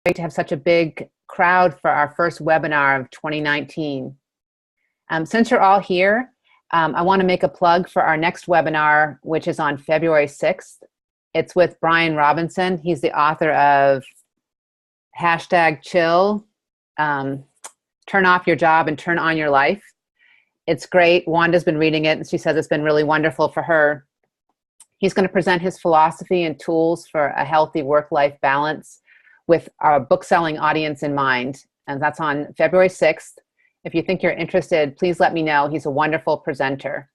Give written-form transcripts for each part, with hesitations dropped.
great to have such a big crowd for our first webinar of 2019. Since you're all here, I want to make a plug for our next webinar, which is on February 6th. It's with Brian Robinson. He's the author of #Chill, Turn Off Your Job and Turn On Your Life. It's great. Wanda's been reading it, and she says it's been really wonderful for her. He's going to present his philosophy and tools for a healthy work-life balance with our book-selling audience in mind. And that's on February 6th. If you think you're interested, please let me know. He's a wonderful presenter.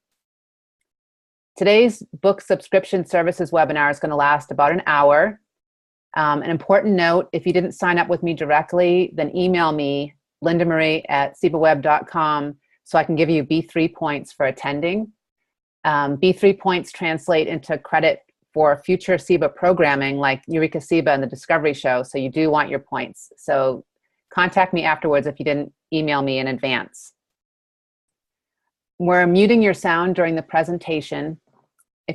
Today's book subscription services webinar is going to last about an hour. An important note, if you didn't sign up with me directly, then email me, lindamarie@sebaweb.com, so I can give you B3 points for attending. B3 points translate into credit for future SEBA programming like Eureka SEBA and the Discovery Show, so you do want your points. So contact me afterwards if you didn't email me in advance. We're muting your sound during the presentation. I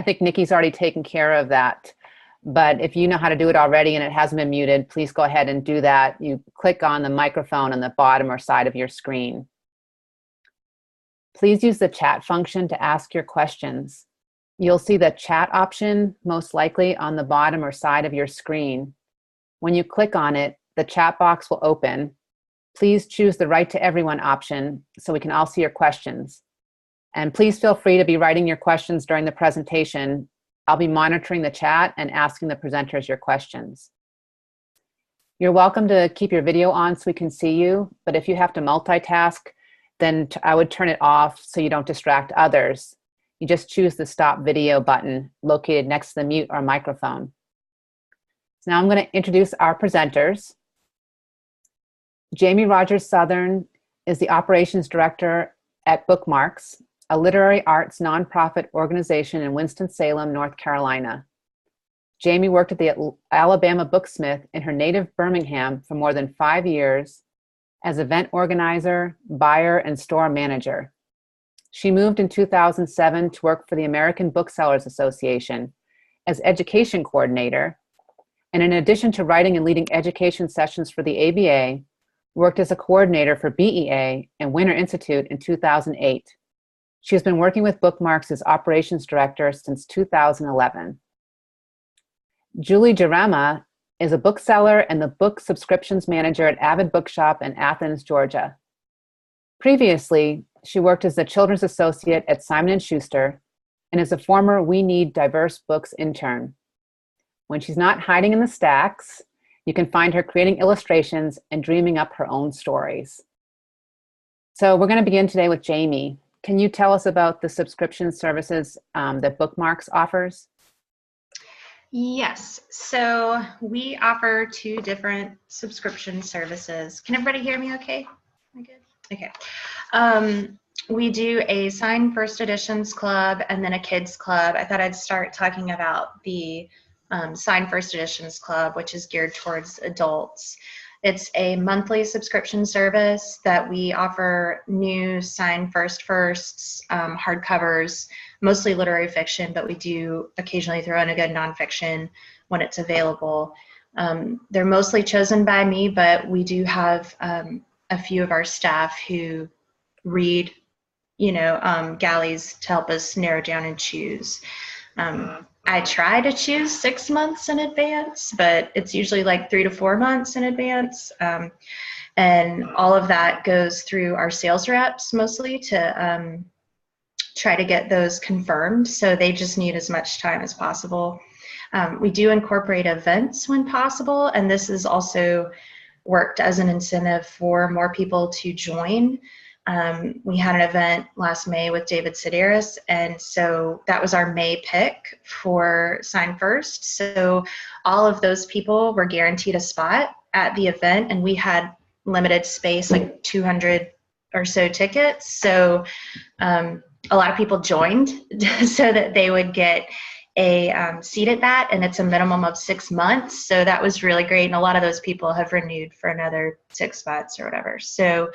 think Nikki's already taken care of that, but if you know how to do it already and it hasn't been muted, please go ahead and do that. You click on the microphone on the bottom or side of your screen. Please use the chat function to ask your questions. You'll see the chat option most likely on the bottom or side of your screen. When you click on it, the chat box will open. Please choose the Write to Everyone option so we can all see your questions. And please feel free to be writing your questions during the presentation. I'll be monitoring the chat and asking the presenters your questions. You're welcome to keep your video on so we can see you, but if you have to multitask, then I would turn it off so you don't distract others. You just choose the Stop Video button located next to the mute or microphone. So now I'm going to introduce our presenters. Jamie Rogers Southern is the Operations Director at Bookmarks, a literary arts nonprofit organization in Winston-Salem, North Carolina. Jamie worked at the Alabama Booksmith in her native Birmingham for more than 5 years as event organizer, buyer, and store manager. She moved in 2007 to work for the American Booksellers Association as education coordinator, and in addition to writing and leading education sessions for the ABA, worked as a coordinator for BEA and Winter Institute in 2008. She has been working with Bookmarks as Operations Director since 2011. Julie Jarema is a bookseller and the book subscriptions manager at Avid Bookshop in Athens, Georgia. Previously, she worked as the children's associate at Simon & Schuster and is a former We Need Diverse Books intern. When she's not hiding in the stacks, you can find her creating illustrations and dreaming up her own stories. So we're going to begin today with Jamie. Can you tell us about the subscription services that Bookmarks offers? Yes, so we offer 2 different subscription services. Can everybody hear me okay? Am I good? Okay. We do a Sign First Editions Club and then a Kids Club. I thought I'd start talking about the Sign First Editions Club, which is geared towards adults. It's a monthly subscription service that we offer new Sign Firsts, hardcovers, mostly literary fiction, but we do occasionally throw in a good nonfiction when it's available. They're mostly chosen by me, but we do have a few of our staff who read, galleys to help us narrow down and choose. I try to choose 6 months in advance, but it's usually like 3 to 4 months in advance. And all of that goes through our sales reps mostly to try to get those confirmed. So they just need as much time as possible. We do incorporate events when possible, and this has also worked as an incentive for more people to join. We had an event last May with David Sedaris, and so that was our May pick for Sign First. So all of those people were guaranteed a spot at the event, and we had limited space, like 200 or so tickets. So a lot of people joined so that they would get a seat at that, and it's a minimum of 6 months. So that was really great, and a lot of those people have renewed for another 6 months or whatever. So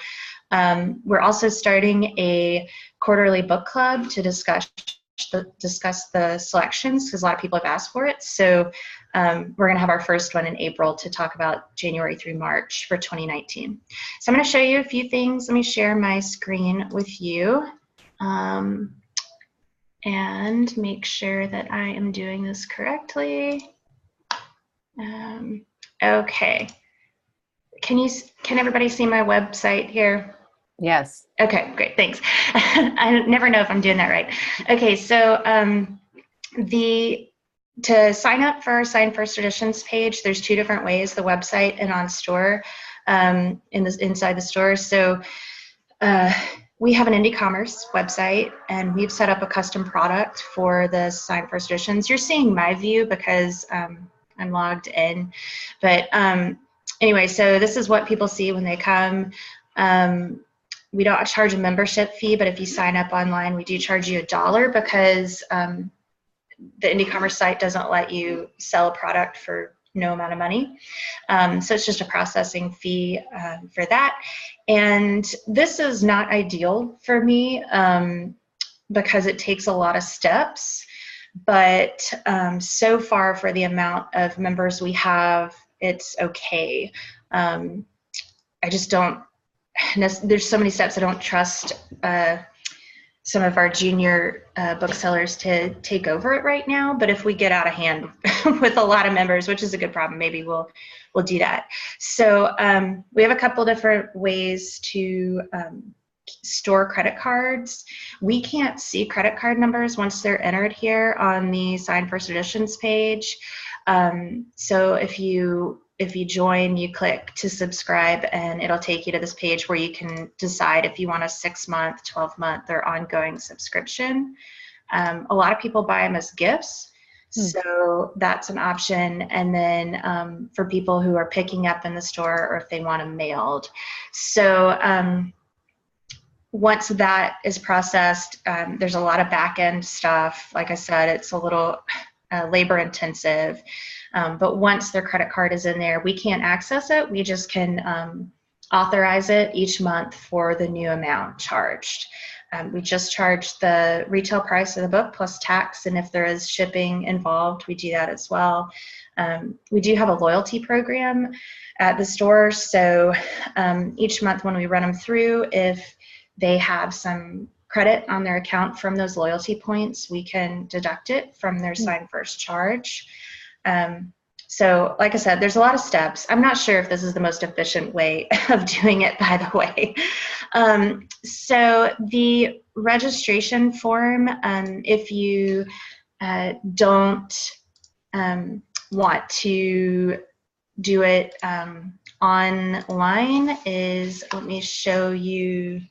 we're also starting a quarterly book club to discuss the selections, because a lot of people have asked for it. So We're going to have our first one in April to talk about January through March for 2019. So I'm going to show you a few things. Let me share my screen with you and make sure that I am doing this correctly. Okay. Can everybody see my website here? Yes. Okay, great, thanks. I never know if I'm doing that right. Okay, so to sign up for our Sign First Editions page, there's two different ways, the website and on store, inside the store. So we have an indie commerce website, and we've set up a custom product for the Sign First Editions. You're seeing my view because I'm logged in. But anyway, so this is what people see when they come. We don't charge a membership fee, but if you sign up online, we do charge you $1 because the indie commerce site doesn't let you sell a product for no amount of money. So it's just a processing fee for that. And this is not ideal for me because it takes a lot of steps. But so far, for the amount of members we have, it's okay. I just don't, there's so many steps. I don't trust some of our junior booksellers to take over it right now. But if we get out of hand with a lot of members, which is a good problem, maybe we'll do that. So we have a couple different ways to store credit cards. We can't see credit card numbers once they're entered here on the Sign First Editions page. So if you join, you click to subscribe, and it'll take you to this page where you can decide if you want a 6-month, 12-month, or ongoing subscription. A lot of people buy them as gifts, so that's an option. And then for people who are picking up in the store, or if they want them mailed. So once that is processed, there's a lot of back-end stuff. Like I said, it's a little labor intensive. But once their credit card is in there, we can't access it. We just can authorize it each month for the new amount charged. We just charge the retail price of the book plus tax, and if there is shipping involved, we do that as well. We do have a loyalty program at the store, so each month when we run them through, if they have some credit on their account from those loyalty points, we can deduct it from their Sign First charge. So like I said, there's a lot of steps. I'm not sure if this is the most efficient way of doing it, by the way. So the registration form, if you don't want to do it online, is, let me show you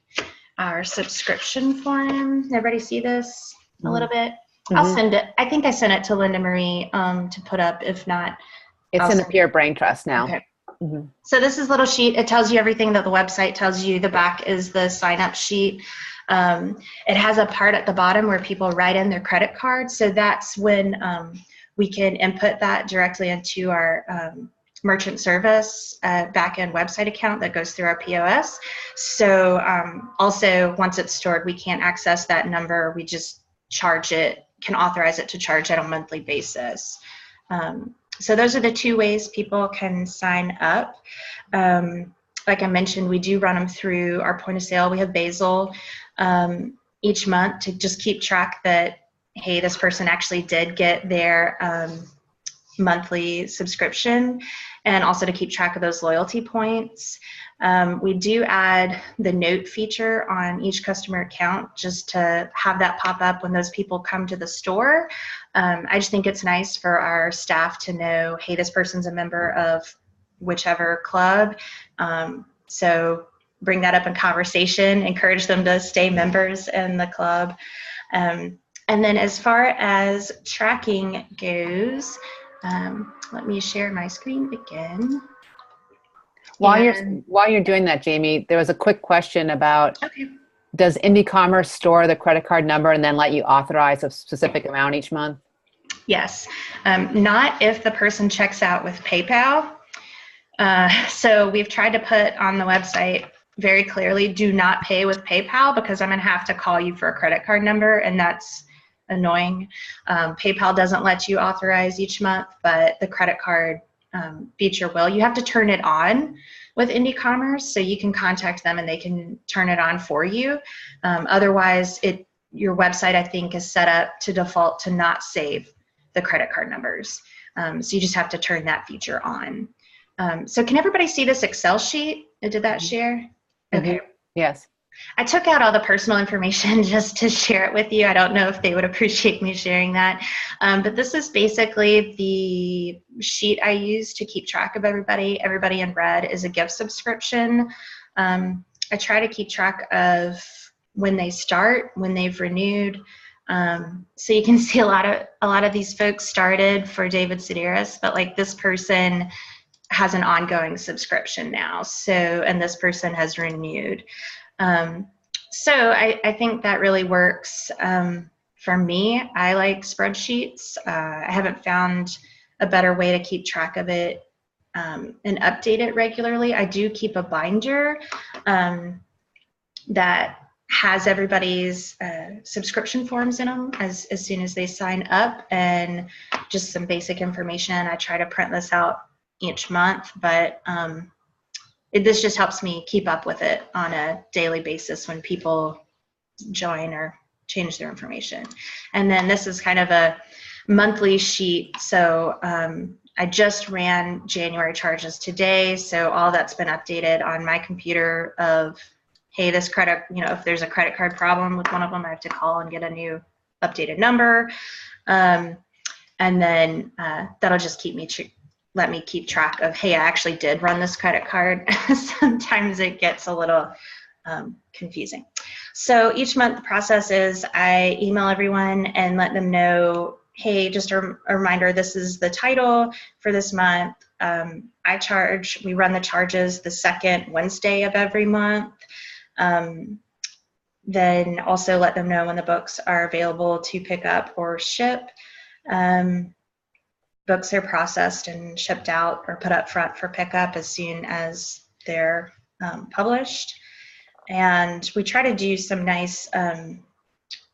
our subscription form. Everybody see this a little bit? I'll send it. I think I sent it to Linda Marie to put up. If not, it's in the Pure Brain Trust now. Okay. So this is a little sheet. It tells you everything that the website tells you. The back is the sign-up sheet. It has a part at the bottom where people write in their credit card. So that's when we can input that directly into our merchant service back-end website account that goes through our POS. So also, once it's stored, we can't access that number. We just charge it, can authorize it to charge on a monthly basis. So those are the two ways people can sign up. Like I mentioned, we do run them through our point of sale. We have Basil each month to just keep track that, hey, this person actually did get their monthly subscription, and also to keep track of those loyalty points. We do add the note feature on each customer account just to have that pop up when those people come to the store. I just think it's nice for our staff to know, hey, this person's a member of whichever club. So bring that up in conversation, encourage them to stay members in the club. And then as far as tracking goes, let me share my screen again. While you're doing that, Jamie, there was a quick question about, does Indie Commerce store the credit card number and then let you authorize a specific amount each month? Yes, not if the person checks out with PayPal. So we've tried to put on the website very clearly, do not pay with PayPal, because I'm going to have to call you for a credit card number, and that's annoying. PayPal doesn't let you authorize each month, but the credit card feature will. You have to turn it on with Indie Commerce, so you can contact them and they can turn it on for you. Otherwise, your website, I think, is set up to default to not save the credit card numbers. So you just have to turn that feature on. So can everybody see this Excel sheet? Did that share? Okay. Yes. I took out all the personal information just to share it with you. I don't know if they would appreciate me sharing that. But this is basically the sheet I use to keep track of everybody. Everybody in red is a gift subscription. I try to keep track of when they start, when they've renewed. So you can see a lot of these folks started for David Sedaris, but like this person has an ongoing subscription now. So, and this person has renewed. So I think that really works. For me, I like spreadsheets. I haven't found a better way to keep track of it and update it regularly. I do keep a binder that has everybody's subscription forms in them as soon as they sign up, and just some basic information. I try to print this out each month, but this just helps me keep up with it on a daily basis when people join or change their information. And then this is kind of a monthly sheet. So I just ran January charges today. So all that's been updated on my computer of, hey, this credit, if there's a credit card problem with one of them, I have to call and get a new updated number. And then that'll just let me keep track of, hey, I actually did run this credit card. Sometimes it gets a little confusing. So each month the process is I email everyone and let them know, hey, just a reminder, this is the title for this month. We run the charges the second Wednesday of every month. Then also let them know when the books are available to pick up or ship. Books are processed and shipped out or put up front for pickup as soon as they're published. And we try to do some nice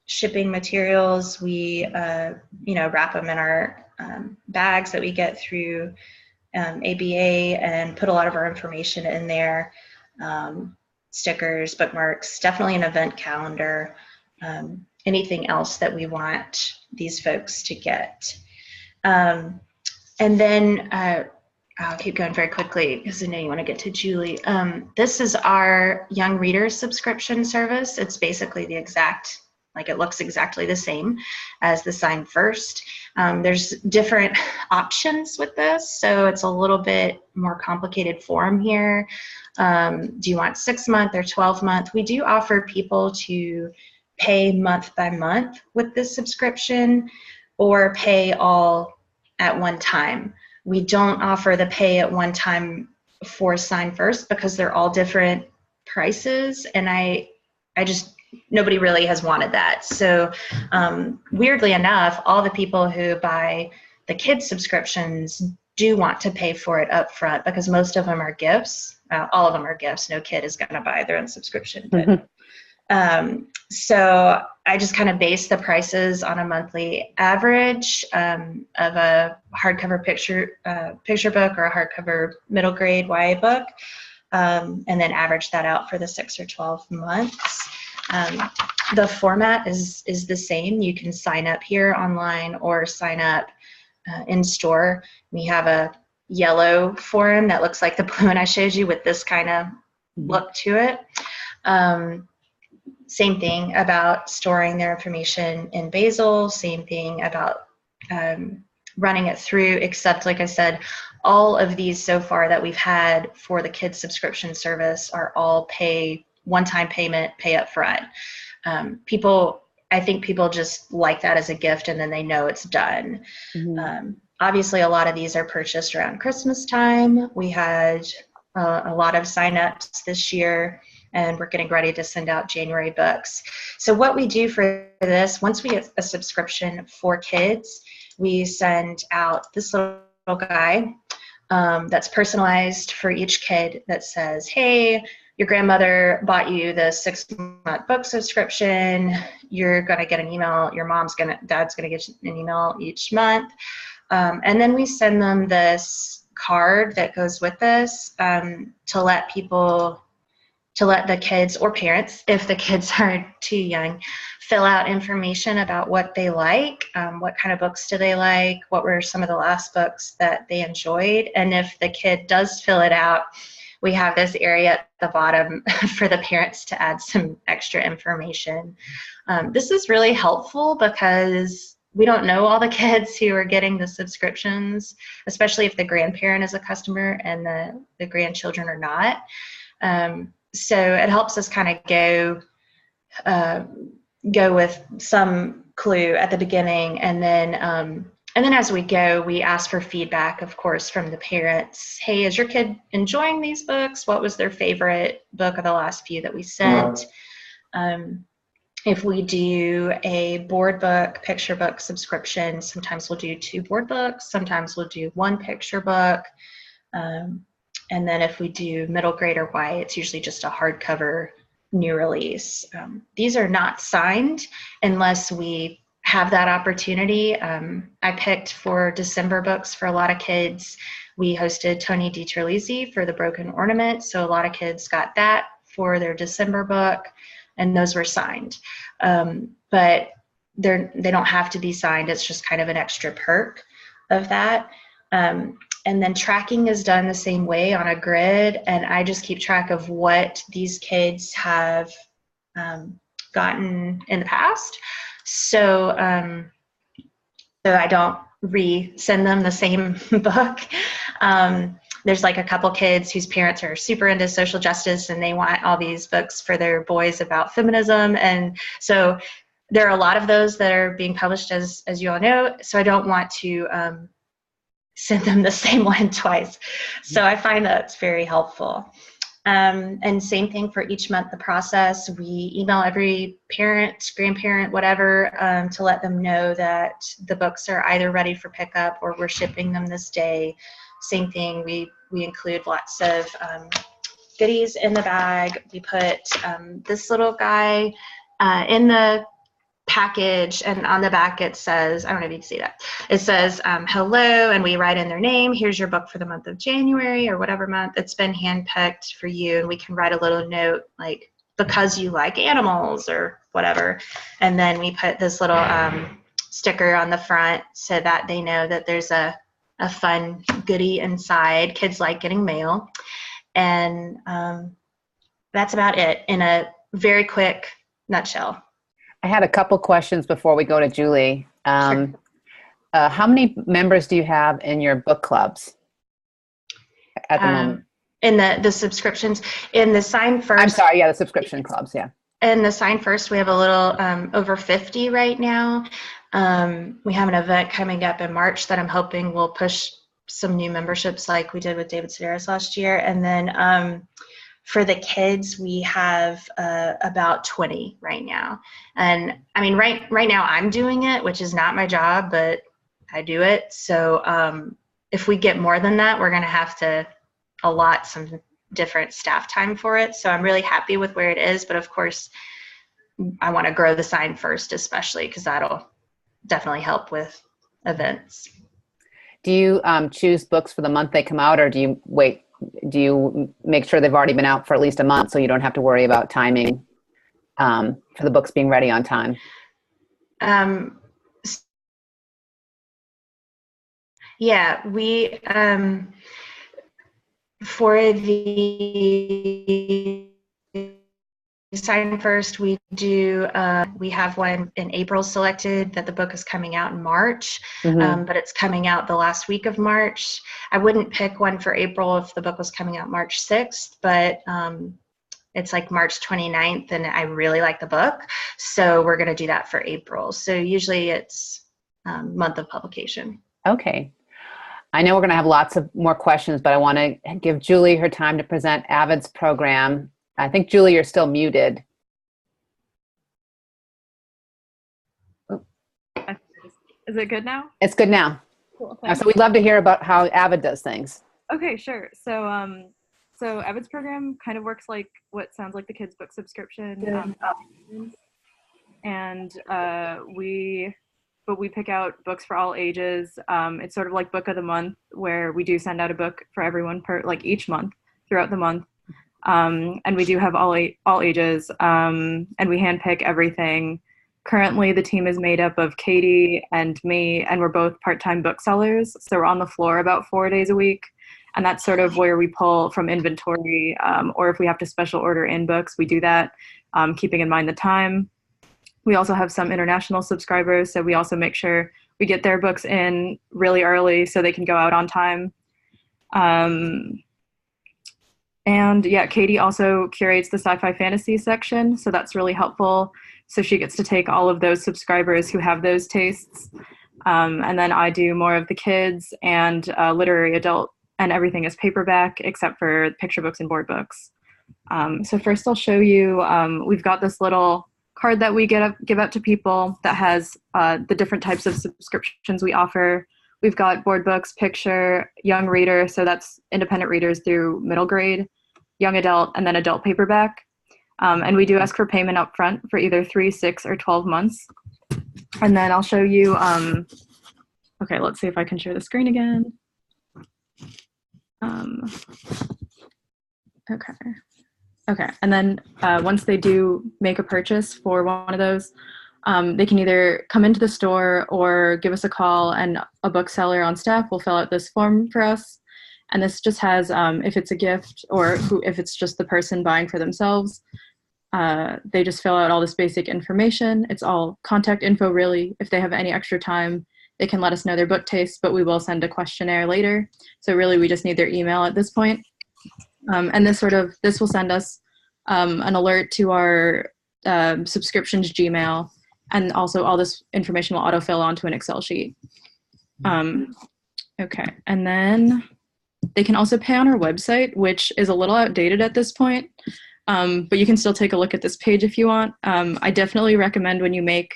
shipping materials. We, wrap them in our bags that we get through ABA and put a lot of our information in there. Stickers, bookmarks, definitely an event calendar, anything else that we want these folks to get. And then I'll keep going very quickly because I know you want to get to Julie. This is our young reader subscription service. It's basically it looks exactly the same as the Sign First. There's different options with this, so it's a little bit more complicated form here. Do you want 6-month or 12-month? We do offer people to pay month by month with this subscription or pay all at one time. We don't offer the pay at one time for Sign First because they're all different prices, and nobody really has wanted that. So weirdly enough, all the people who buy the kids subscriptions do want to pay for it up front because most of them are gifts. All of them are gifts. No kid is going to buy their own subscription. But, so I just kind of base the prices on a monthly average of a hardcover picture book or a hardcover middle grade YA book, and then average that out for the 6 or 12 months. The format is the same. You can sign up here online or sign up in store. We have a yellow form that looks like the blue one I showed you with this kind of look to it. Same thing about storing their information in Basil, same thing about running it through, except like I said, all of these so far that we've had for the kids subscription service are all one-time payment, pay up front. I think people just like that as a gift and then they know it's done. Obviously, a lot of these are purchased around Christmas time. We had a lot of sign-ups this year, and we're getting ready to send out January books. So what we do for this, once we get a subscription for kids, we send out this little guy that's personalized for each kid that says, hey, your grandmother bought you the 6-month book subscription. You're going to get an email. Your dad's going to get an email each month. And then we send them this card that goes with this to let the kids or parents, if the kids are too young, fill out information about what they like, what kind of books do they like, what were some of the last books that they enjoyed. And if the kid does fill it out, we have this area at the bottom for the parents to add some extra information. This is really helpful because we don't know all the kids who are getting the subscriptions, especially if the grandparent is a customer and the grandchildren are not. So it helps us kind of go with some clue at the beginning, and then as we go, we ask for feedback, of course, from the parents. Hey, is your kid enjoying these books? What was their favorite book of the last few that we sent? If we do a board book, picture book subscription, sometimes we'll do 2 board books, sometimes we'll do 1 picture book. And then if we do middle grade or Y, it's usually just a hardcover new release. These are not signed unless we have that opportunity. I picked for December books for a lot of kids. We hosted Tony DiTerlizzi for The Broken Ornament, so a lot of kids got that for their December book, and those were signed. But they don't have to be signed. It's just kind of an extra perk of that. And then tracking is done the same way on a grid, and I just keep track of what these kids have gotten in the past. So I don't re-send them the same book. There's like a couple kids whose parents are super into social justice and they want all these books for their boys about feminism. And so there are a lot of those that are being published, as you all know. So I don't want to send them the same one twice. So I find that's very helpful. And same thing for each month, the process. We email every parent, grandparent, whatever, to let them know that the books are either ready for pickup or we're shipping them this day. Same thing, we include lots of goodies in the bag. We put this little guy in the package, and on the back it says, I don't know if you can see that, it says hello, and we write in their name. Here's your book for the month of January or whatever month it's been handpicked for you, and we can write a little note like, because you like animals or whatever. And then we put this little sticker on the front so that they know that there's a fun goodie inside. Kids like getting mail. And that's about it in a very quick nutshell. I had a couple questions before we go to Julie. Sure. How many members do you have in your book clubs at the moment? In the subscriptions, in the Sign First. I'm sorry, yeah, the subscription clubs, yeah. In the Sign First, we have a little over 50 right now. We have an event coming up in March that I'm hoping will push some new memberships like we did with David Sedaris last year. And then for the kids, we have about 20 right now. And I mean, right now I'm doing it, which is not my job, but I do it. So if we get more than that, we're going to have to allot some different staff time for it. So I'm really happy with where it is. But of course, I want to grow the Sign First, especially because that'll definitely help with events. Do you choose books for the month they come out, or do you wait? Do you make sure they've already been out for at least a month so you don't have to worry about timing for the books being ready on time? Yeah, we for the Sign First, we do we have one in April selected that the book is coming out in March, but it's coming out the last week of March. I wouldn't pick one for April if the book was coming out March 6th, but it's like March 29th, and I really like the book, so we're going to do that for April. So usually it's month of publication. Okay. I know we're going to have lots of more questions, but I want to give Julie her time to present Avid's program. I think, Julie, you're still muted. Is it good now? It's good now. Cool. So we'd love to hear about how Avid does things. Okay, sure. So So Avid's program kind of works like what sounds like the kids' book subscription. And we pick out books for all ages. It's sort of like Book of the Month, where we do send out a book for everyone each month throughout the month. And we do have all ages, and we handpick everything. Currently, the team is made up of Katie and me, and we're both part-time booksellers. So we're on the floor about 4 days a week. And that's sort of where we pull from inventory, or if we have to special order in books, we do that, keeping in mind the time. We also have some international subscribers, so we also make sure we get their books in really early so they can go out on time. And yeah, Katie also curates the sci-fi fantasy section, so that's really helpful. So she gets to take all of those subscribers who have those tastes. And then I do more of the kids and literary adult, and everything is paperback except for picture books and board books. So first I'll show you, we've got this little card that we give out to people that has the different types of subscriptions we offer. We've got board books, picture, young reader, so that's independent readers through middle grade, young adult, and then adult paperback. And we do ask for payment up front for either 3, 6, or 12 months. And then I'll show you, okay, let's see if I can share the screen again. Okay, and then once they do make a purchase for one of those, they can either come into the store or give us a call, and a bookseller on staff will fill out this form for us. And this just has, if it's a gift or if it's just the person buying for themselves, they just fill out all this basic information. It's all contact info, really. If they have any extra time, they can let us know their book taste, but we will send a questionnaire later. So really, we just need their email at this point. And this will send us an alert to our subscriptions Gmail, and also all this information will autofill onto an Excel sheet. Okay, and then they can also pay on our website, which is a little outdated at this point, but you can still take a look at this page if you want. I definitely recommend when you make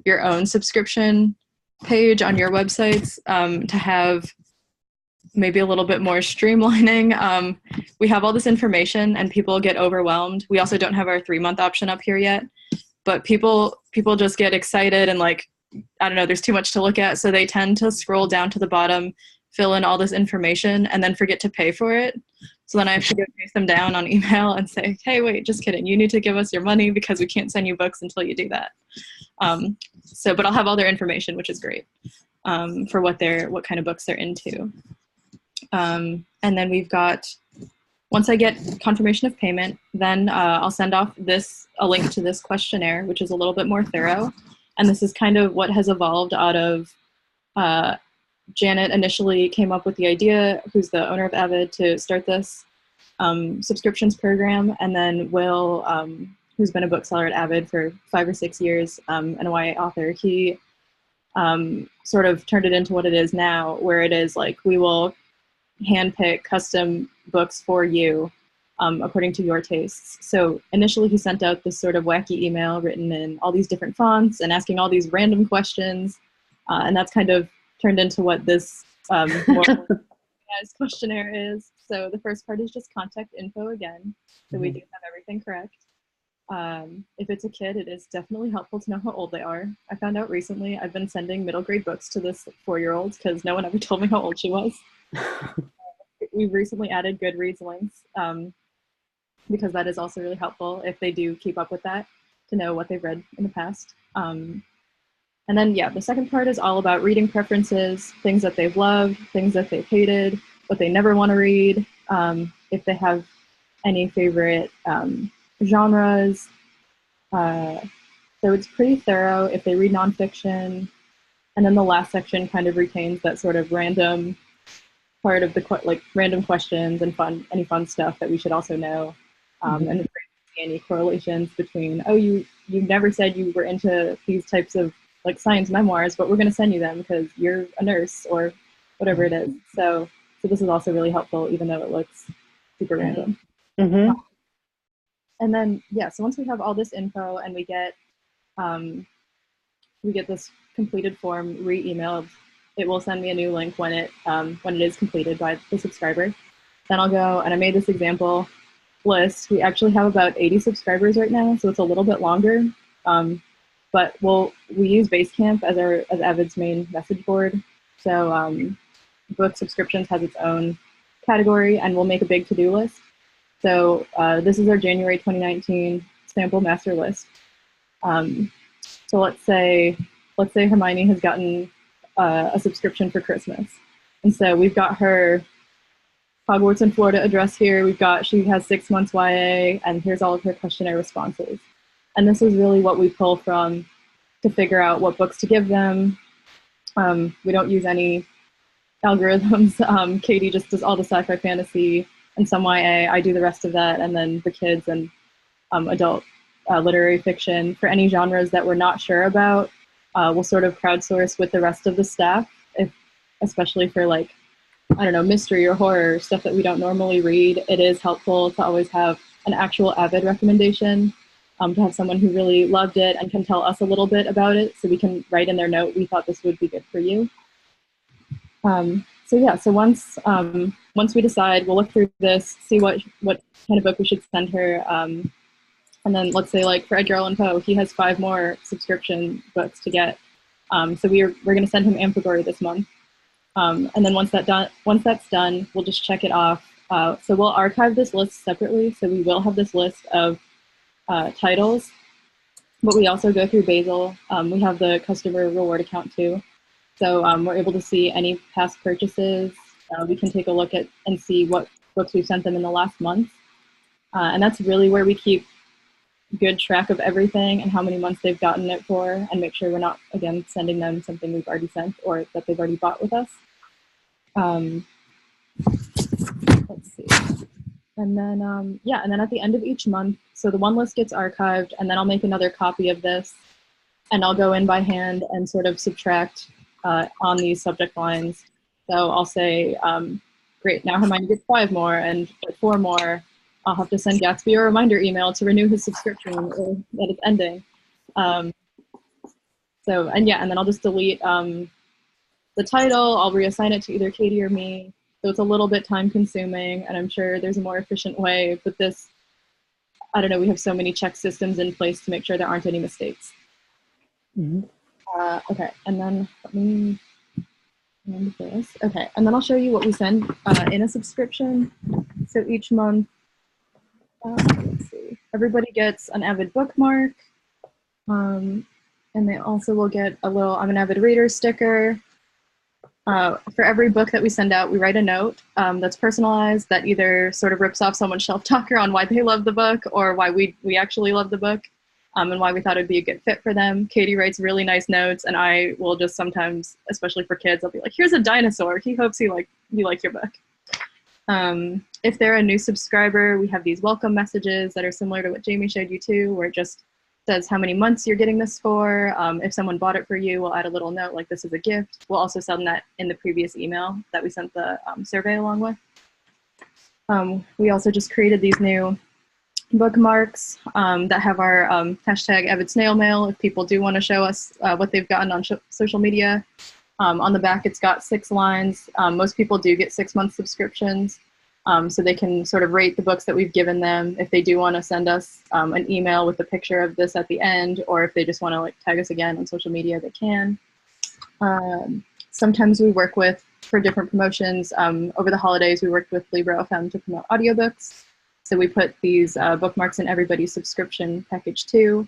your own subscription page on your websites to have maybe a little bit more streamlining. We have all this information and people get overwhelmed. We also don't have our 3-month option up here yet, but people just get excited and like, I don't know, there's too much to look at. So they tend to scroll down to the bottom, fill in all this information, and then forget to pay for it. So then I have to go chase them down on email and say, hey, wait, just kidding. You need to give us your money because we can't send you books until you do that. But I'll have all their information, which is great for what kind of books they're into. And then we've got, once I get confirmation of payment, then I'll send off a link to this questionnaire, which is a little bit more thorough. And this is kind of what has evolved out of, Janet initially came up with the idea, who's the owner of Avid, to start this subscriptions program. And then Will, who's been a bookseller at Avid for 5 or 6 years, and a YA author, he sort of turned it into what it is now, where it is like we will handpick custom books for you according to your tastes. So initially he sent out this sort of wacky email written in all these different fonts and asking all these random questions. And that's kind of turned into what this more questionnaire is. So the first part is just contact info again. So we do have everything correct. If it's a kid, it is definitely helpful to know how old they are. I found out recently I've been sending middle grade books to this 4-year-old because no one ever told me how old she was. We've recently added Goodreads links because that is also really helpful if they do keep up with that, to know what they've read in the past. And then, yeah, the second part is all about reading preferences, things that they've loved, things that they've hated, what they never want to read, if they have any favorite genres. So it's pretty thorough if they read nonfiction. And then the last section kind of retains that sort of random part of the random questions and any fun stuff that we should also know. And any correlations between, oh, you never said you were into these types of like science memoirs, but we're going to send you them because you're a nurse or whatever it is. So this is also really helpful, even though it looks super random. And then, yeah, so once we have all this info and we get this completed form re-emailed, it will send me a new link when it is completed by the subscriber. Then I'll go, and I made this example list. We actually have about 80 subscribers right now, so it's a little bit longer. But we use Basecamp as Avid's main message board. So book subscriptions has its own category, and we'll make a big to-do list. So this is our January 2019 sample master list. So let's say Hermione has gotten a subscription for Christmas, and so we've got her Hogwarts in Florida address here. She has 6 months YA, and here's all of her questionnaire responses. And this is really what we pull from to figure out what books to give them. We don't use any algorithms. Katie just does all the sci-fi fantasy and some YA. I do the rest of that, and then the kids and adult literary fiction. For any genres that we're not sure about, we'll sort of crowdsource with the rest of the staff, especially for like, I don't know, mystery or horror, stuff that we don't normally read. It is helpful to always have an actual Avid recommendation, to have someone who really loved it and can tell us a little bit about it, so we can write in their note, we thought this would be good for you. So once we decide, we'll look through this, see what kind of book we should send her. And then let's say, like, for Edgar Allan Poe, he has 5 more subscription books to get. So we're going to send him Amphigory this month. And then once that's done, we'll just check it off. So we'll archive this list separately. So we will have this list of titles, but we also go through Basil. We have the customer reward account too. So we're able to see any past purchases. We can take a look at and see what books we've sent them in the last month. And that's really where we keep good track of everything and how many months they've gotten it for, and make sure we're not, again, sending them something we've already sent or that they've already bought with us. Let's see. And then, and then at the end of each month, so the one list gets archived, and then I'll make another copy of this, and I'll go in by hand and sort of subtract on these subject lines. So I'll say, great, now Hermione gets 5 more, and 4 more. I'll have to send Gatsby a reminder email to renew his subscription or that it's ending. And then I'll just delete the title. I'll reassign it to either Katie or me. So it's a little bit time consuming, and I'm sure there's a more efficient way, but this, I don't know, we have so many check systems in place to make sure there aren't any mistakes. Mm-hmm. Okay, and then let me end this. Okay, and then I'll show you what we send in a subscription. So each month, let's see, everybody gets an Avid bookmark, and they also will get a little I'm an Avid reader sticker. For every book that we send out, we write a note that's personalized, that either sort of rips off someone's shelf talker on why they love the book, or why we actually love the book, and why we thought it'd be a good fit for them. Katie writes really nice notes, and I will just sometimes, especially for kids, I'll be like, here's a dinosaur. He hopes you like your book. If they're a new subscriber, we have these welcome messages that are similar to what Jamie showed you too, where it just says how many months you're getting this for. If someone bought it for you, we'll add a little note like this is a gift. We'll also send that in the previous email that we sent the survey along with. We also just created these new bookmarks that have our hashtag Avid Snail Mail if people do want to show us what they've gotten on social media. On the back, it's got 6 lines. Most people do get 6-month subscriptions, so they can sort of rate the books that we've given them. If they do want to send us an email with a picture of this at the end, or if they just want to like tag us again on social media, they can. Sometimes we work with, for different promotions, over the holidays, we worked with Libro FM to promote audiobooks. So we put these bookmarks in everybody's subscription package too.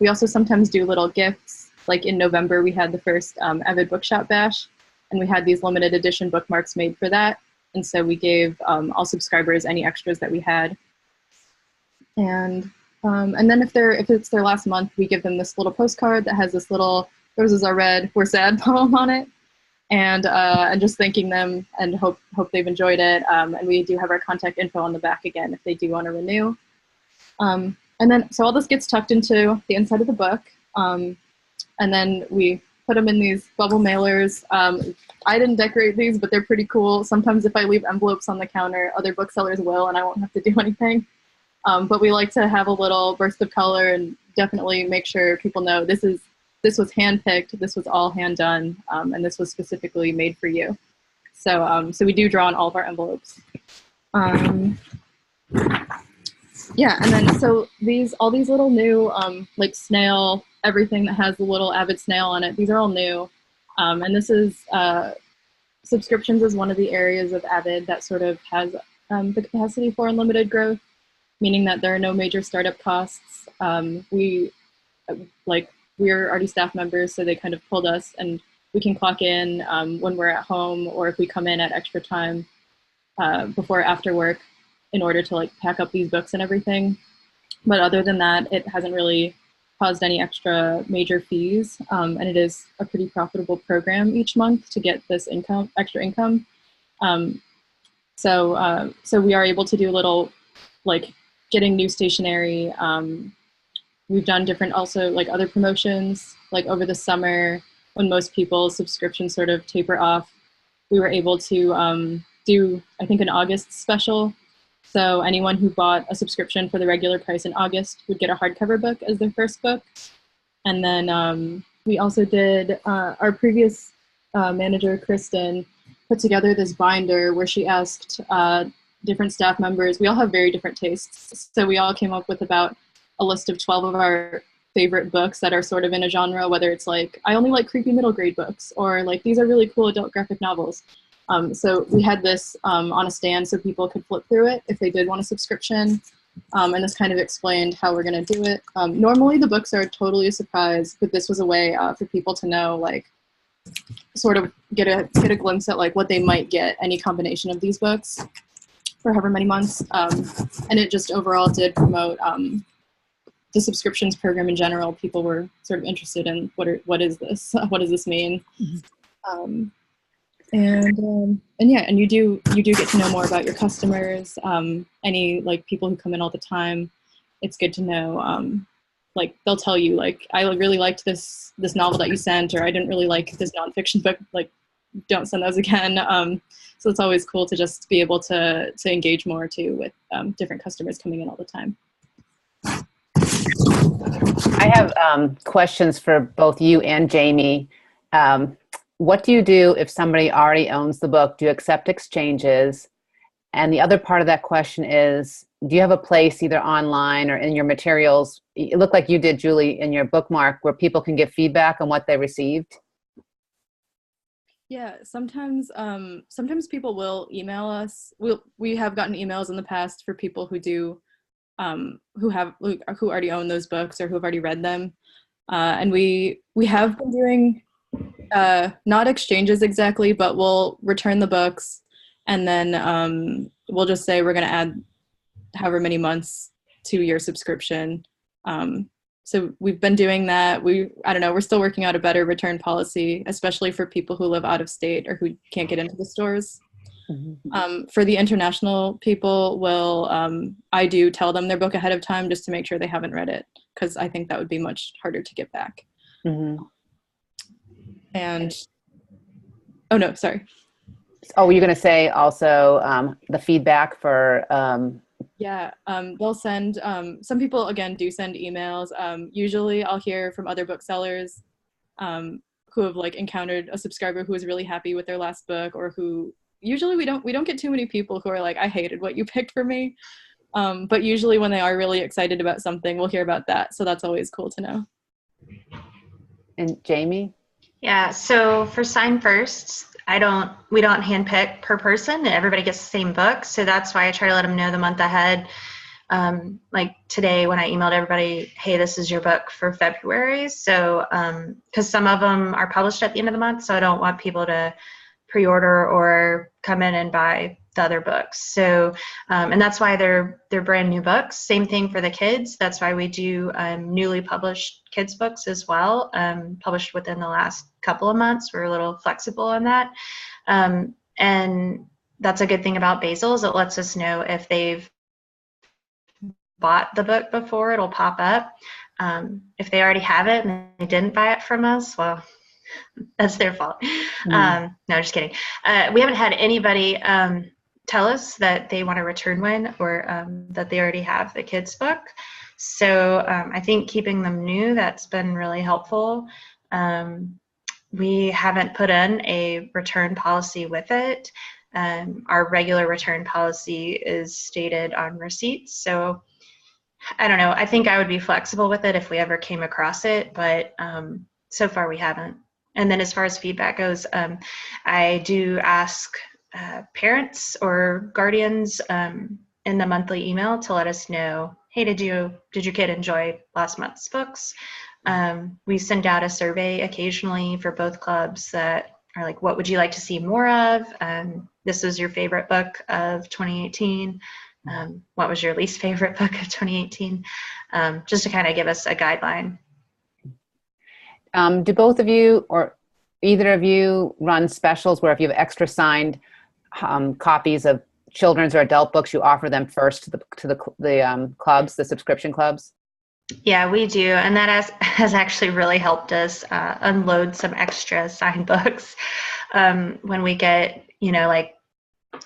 We also sometimes do little gifts. Like in November, we had the first Avid Bookshop bash, and we had these limited edition bookmarks made for that. And so we gave all subscribers any extras that we had. And then if it's their last month, we give them this little postcard that has this little "Roses are red, we're sad" poem on it, and just thanking them and hope they've enjoyed it. And we do have our contact info on the back again if they do want to renew. And then so all this gets tucked into the inside of the book. And then we put them in these bubble mailers. I didn't decorate these, but they're pretty cool. Sometimes if I leave envelopes on the counter, other booksellers will, and I won't have to do anything. But we like to have a little burst of color and definitely make sure people know this was handpicked, this was all hand done, and this was specifically made for you. So we do draw on all of our envelopes. Yeah, and then so all these little new like snail, everything that has the little Avid snail on it, these are all new. And this is subscriptions is one of the areas of Avid that sort of has the capacity for unlimited growth, meaning that there are no major startup costs. We're already staff members, so they kind of pulled us, and we can clock in when we're at home, or if we come in at extra time before or after work in order to like pack up these books and everything. But other than that, it hasn't really caused any extra major fees, and it is a pretty profitable program each month to get this extra income. So we are able to do little, like getting new stationery. We've done different also like other promotions, like over the summer when most people's subscriptions sort of taper off, we were able to do, I think, an August special. So anyone who bought a subscription for the regular price in August would get a hardcover book as their first book. And then we also did, our previous manager, Kristen, put together this binder where she asked different staff members, we all have very different tastes, so we all came up with about a list of 12 of our favorite books that are sort of in a genre, whether it's like, I only like creepy middle grade books, or like, these are really cool adult graphic novels. So we had this on a stand so people could flip through it if they did want a subscription. And this kind of explained how we're going to do it. Normally the books are totally a surprise, but this was a way for people to know, like, sort of get a glimpse at like what they might get any combination of these books for however many months. And it just overall did promote the subscriptions program in general. People were sort of interested in what is this? What does this mean? Mm-hmm. And yeah, and you do get to know more about your customers. Any like people who come in all the time, it's good to know. Like they'll tell you like, I really liked this novel that you sent, or I didn't really like this nonfiction book. Like, don't send those again. So it's always cool to just be able to engage more too with different customers coming in all the time. I have questions for both you and Jamie. What do you do if somebody already owns the book? Do you accept exchanges? And the other part of that question is, do you have a place either online or in your materials, it looked like you did, Julie, in your bookmark, where people can give feedback on what they received? Yeah, sometimes people will email us. We have gotten emails in the past for people who do who already own those books or who have already read them, and we have been doing not exchanges exactly, but we'll return the books, and then we'll just say we're going to add however many months to your subscription. So we've been doing that. I don't know, we're still working out a better return policy, especially for people who live out of state or who can't get into the stores. Mm-hmm. For the international people, I do tell them their book ahead of time just to make sure they haven't read it, because I think that would be much harder to get back. Mm-hmm. And, oh no, sorry. Oh, were you going to say also the feedback for... Yeah, they'll send, some people, again, do send emails. Usually I'll hear from other booksellers who have like encountered a subscriber who was really happy with their last book, or who, usually we don't get too many people who are like, I hated what you picked for me. But usually when they are really excited about something, we'll hear about that. So that's always cool to know. And Jamie? Yeah, so for Sign Firsts, we don't handpick per person. Everybody gets the same book. So that's why I try to let them know the month ahead. Like today when I emailed everybody, hey, this is your book for February. So, cause some of them are published at the end of the month. So I don't want people to pre-order or come in and buy the other books. So, and that's why they're brand new books. Same thing for the kids. That's why we do newly published kids books as well, published within the last couple of months. We're a little flexible on that. And that's a good thing about Basil, is it lets us know if they've bought the book before, it'll pop up. If they already have it and they didn't buy it from us, well, that's their fault. No, just kidding. We haven't had anybody tell us that they want to return one, or that they already have the kids book. So I think keeping them new, that's been really helpful. We haven't put in a return policy with it. Our regular return policy is stated on receipts. So I don't know. I think I would be flexible with it if we ever came across it, but so far we haven't. And then as far as feedback goes, I do ask parents or guardians in the monthly email to let us know, hey, did your kid enjoy last month's books? We send out a survey occasionally for both clubs that are like, what would you like to see more of? This was your favorite book of 2018. What was your least favorite book of 2018? Just to kind of give us a guideline. Do both of you or either of you run specials where if you have extra signed copies of children's or adult books, you offer them first to the clubs, the subscription clubs? Yeah, we do. And that has actually really helped us unload some extra signed books when we get, like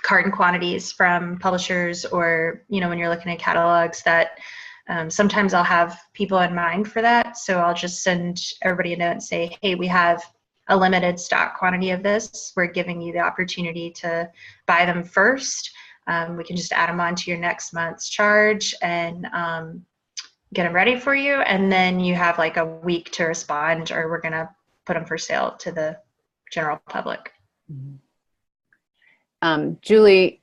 carton quantities from publishers, or, when you're looking at catalogs that sometimes I'll have people in mind for that. So I'll just send everybody a note and say, hey, we have a limited stock quantity of this. We're giving you the opportunity to buy them first. We can just add them on to your next month's charge and get them ready for you. And then you have like a week to respond, or we're going to put them for sale to the general public. Julie,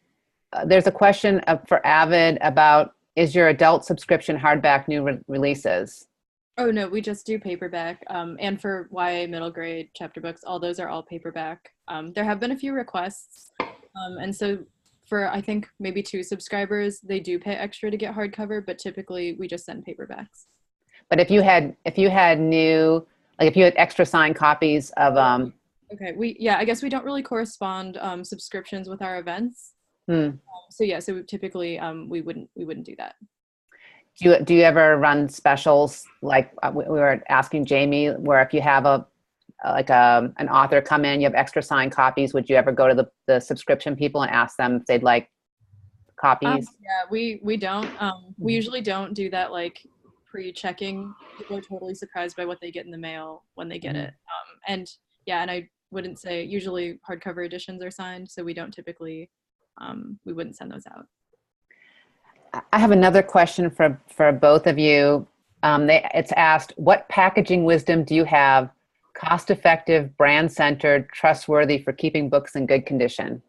there's a question for Avid about, is your adult subscription hardback new releases? Oh, no, we just do paperback. And for YA middle grade chapter books, all those are all paperback. There have been a few requests. And so for, I think, maybe 2 subscribers, they do pay extra to get hardcover, but typically we just send paperbacks. But if you had new, like if you had extra signed copies of Okay, I guess we don't really correspond subscriptions with our events. So typically we wouldn't do that. Do you ever run specials like we were asking Jamie, where if you have an author come in, you have extra signed copies, would you ever go to the subscription people and ask them if they'd like copies? Yeah, we don't. We usually don't do that, like pre-checking. People are totally surprised by what they get in the mail when they get it. And I wouldn't say, usually hardcover editions are signed, so we don't typically, we wouldn't send those out. I have another question for both of you. It's asked, what packaging wisdom do you have, cost-effective, brand-centered, trustworthy for keeping books in good condition?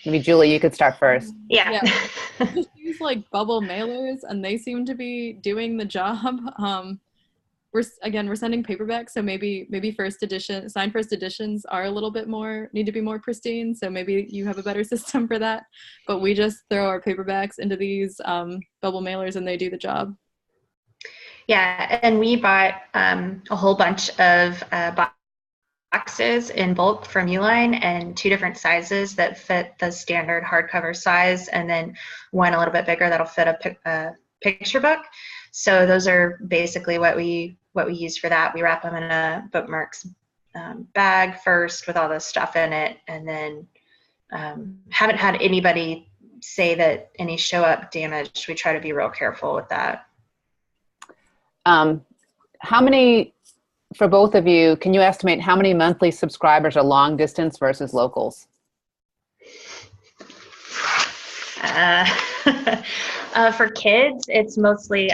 Maybe Julie, you could start first. Yeah. We just use like bubble mailers, and they seem to be doing the job. We're sending paperbacks, so maybe signed first editions are a little bit need to be more pristine, so maybe you have a better system for that. But we just throw our paperbacks into these bubble mailers, and they do the job. Yeah, and we bought a whole bunch of boxes in bulk from Uline, and 2 different sizes that fit the standard hardcover size, and then one a little bit bigger that'll fit a picture book. So those are basically what we use for that. We wrap them in a Bookmarks bag first with all the stuff in it, and then haven't had anybody say that any show up damaged. We try to be real careful with that. How many, for both of you, can you estimate how many monthly subscribers are long distance versus locals? For kids, it's mostly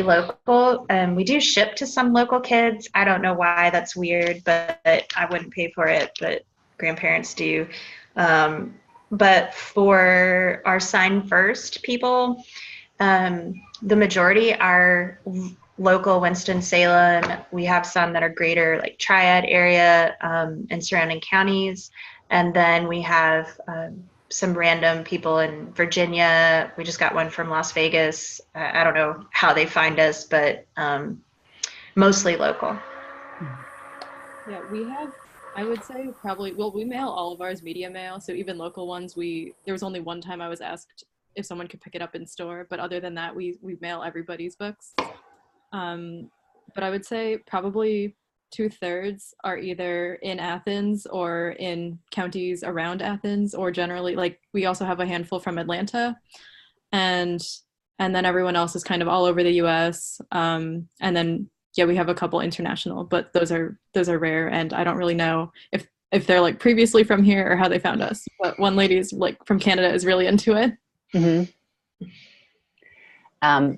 local. We do ship to some local kids. I don't know why that's weird, but I wouldn't pay for it, but grandparents do. But for our sign first people, the majority are local Winston-Salem. We have some that are greater, like Triad area and surrounding counties. And then we have some random people in Virginia. We just got one from Las Vegas. I don't know how they find us, but mostly local. Yeah, we have, I would say probably, we mail all of ours media mail. So even local ones, there was only one time I was asked if someone could pick it up in store. But other than that, we mail everybody's books. But I would say probably 2/3 are either in Athens or in counties around Athens, or generally, like, we also have a handful from Atlanta, and then everyone else is kind of all over the US. And then yeah, we have a couple international, but those are rare, and I don't really know if they're like previously from here or how they found us. But one lady's like from Canada is really into it. Mm-hmm.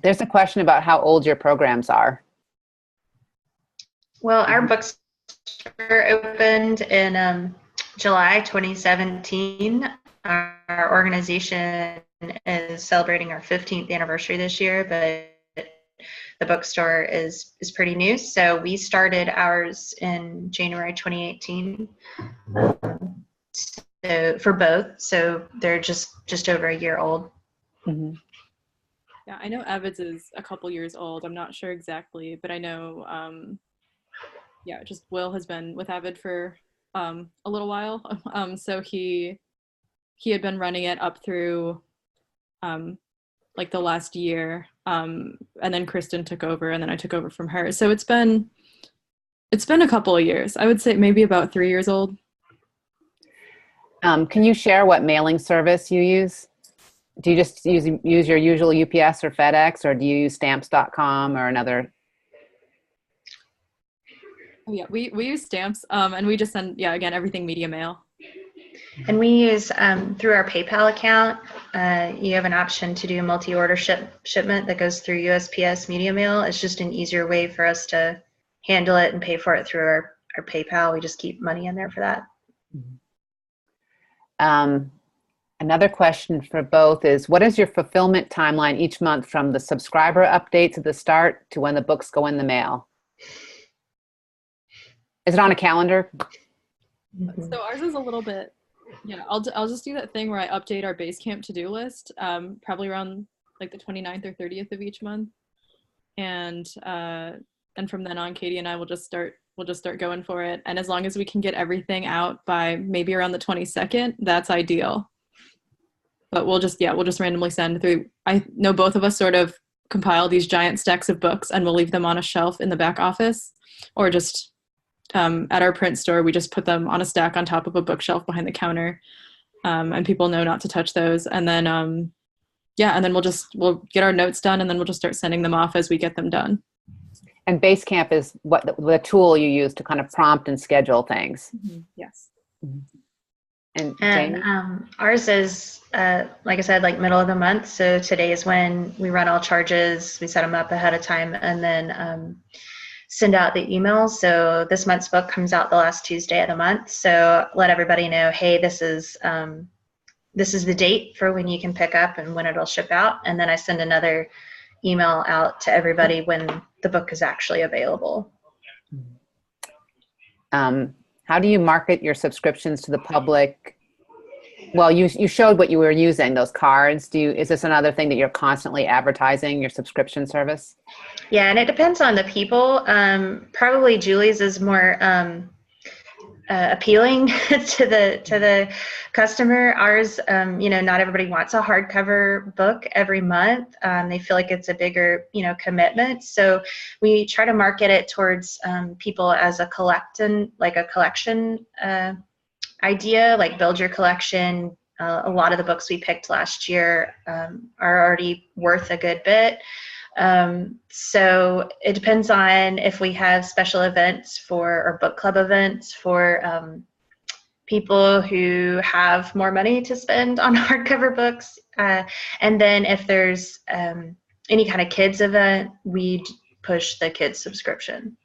There's a question about how old your programs are. Well, our bookstore opened in July 2017. Our organization is celebrating our 15th anniversary this year, but the bookstore is pretty new. So we started ours in January 2018. So for both, so they're just over a year old. Mm-hmm. Yeah, I know Avid's is a couple years old. I'm not sure exactly, but I know, yeah, just Will has been with Avid for a little while. So he had been running it up through like the last year, and then Kristen took over, and then I took over from her. So it's been a couple of years. I would say maybe about 3 years old. Can you share what mailing service you use? Do you just use your usual UPS or FedEx, or do you use stamps.com or another? Oh yeah, we use Stamps, and we just send, yeah, again, everything media mail. And we use through our PayPal account. You have an option to do a multi-order shipment that goes through USPS Media Mail. It's just an easier way for us to handle it and pay for it through our PayPal. We just keep money in there for that. Another question for both is, what is your fulfillment timeline each month from the subscriber updates at the start to when the books go in the mail? Is it on a calendar? So ours is a little bit, yeah, I'll just do that thing where I update our Basecamp to-do list, probably around like the 29th or 30th of each month. And from then on, Katie and I will just start going for it. And as long as we can get everything out by maybe around the 22nd, that's ideal. But we'll just randomly send through. I know both of us sort of compile these giant stacks of books, and we'll leave them on a shelf in the back office, or just at our print store, we just put them on a stack on top of a bookshelf behind the counter, and people know not to touch those. And then, and then we'll get our notes done, and then we'll just start sending them off as we get them done. And Basecamp is what the tool you use to kind of prompt and schedule things. Mm-hmm. Yes. Mm-hmm. And ours is, like I said, like middle of the month. So today is when we run all charges. We set them up ahead of time, and then send out the emails. So this month's book comes out the last Tuesday of the month. So let everybody know, hey, this is the date for when you can pick up and when it'll ship out. And then I send another email out to everybody when the book is actually available. How do you market your subscriptions to the public? Well, you showed what you were using, those cards. Is this another thing that you're constantly advertising, your subscription service? Yeah, and it depends on the people. Probably Julie's is more appealing to the customer. Ours, not everybody wants a hardcover book every month. They feel like it's a bigger, commitment. So we try to market it towards people as a collection idea, like build your collection. A lot of the books we picked last year are already worth a good bit. So it depends on if we have special events or book club events for people who have more money to spend on hardcover books. And then if there's any kind of kids event, we'd push the kids subscription.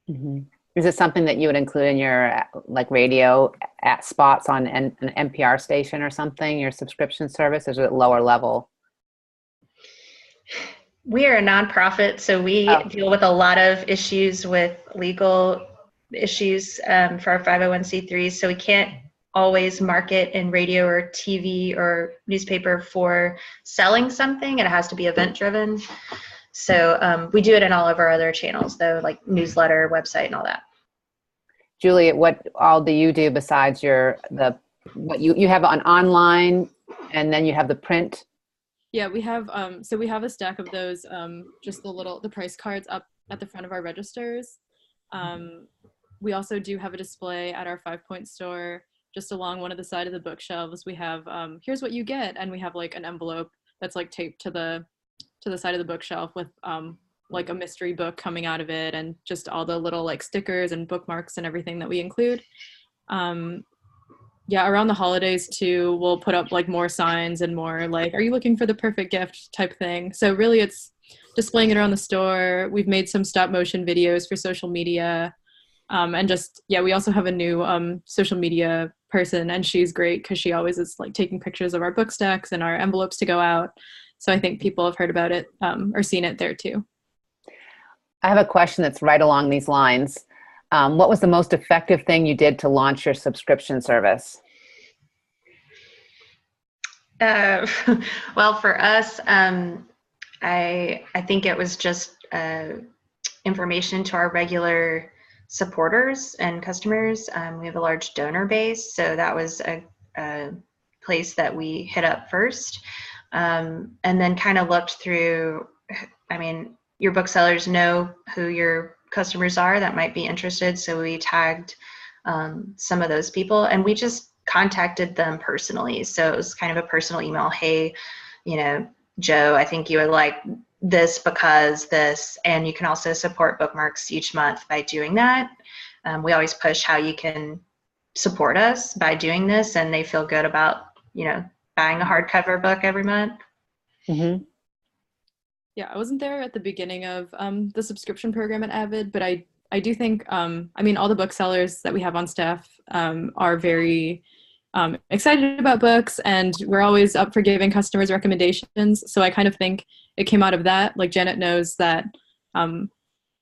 Mm-hmm. Is it something that you would include in your radio spots on an NPR station or something, your subscription service? Or is it lower level? We are a nonprofit, so we deal with a lot of issues with legal issues for our 501c3s. So we can't always market in radio or TV or newspaper for selling something. It has to be event driven. So we do it in all of our other channels, though, like newsletter, website, and all that. Julie, what all do you do besides you have an online, and then you have the print? Yeah, we have so we have a stack of those, just the price cards up at the front of our registers. We also do have a display at our 5-Point store, just along one of the side of the bookshelves. We have here's what you get, and we have like an envelope that's like taped to the side of the bookshelf with like a mystery book coming out of it, and just all the little like stickers and bookmarks and everything that we include. Yeah, around the holidays too, we'll put up like more signs and more like, are you looking for the perfect gift type thing. So really it's displaying it around the store. We've made some stop motion videos for social media. And just, yeah, we also have a new social media person, and she's great because she always is like taking pictures of our book stacks and our envelopes to go out. So I think people have heard about it or seen it there too. I have a question that's right along these lines. What was the most effective thing you did to launch your subscription service? Well, for us, I think it was just information to our regular supporters and customers. We have a large donor base, so that was a place that we hit up first, and then kind of looked through. I mean, your booksellers know who your customers are that might be interested, so we tagged some of those people, and we just contacted them personally. So it was kind of a personal email. Hey, you know, Joe, I think you would like this because this, and you can also support Bookmarks each month by doing that. We always push how you can support us by doing this, and they feel good about, you know, buying a hardcover book every month. Mm-hmm. Yeah, I wasn't there at the beginning of the subscription program at Avid, but I do think, I mean, all the booksellers that we have on staff are very excited about books, and we're always up for giving customers recommendations. So I kind of think it came out of that. Like Janet knows that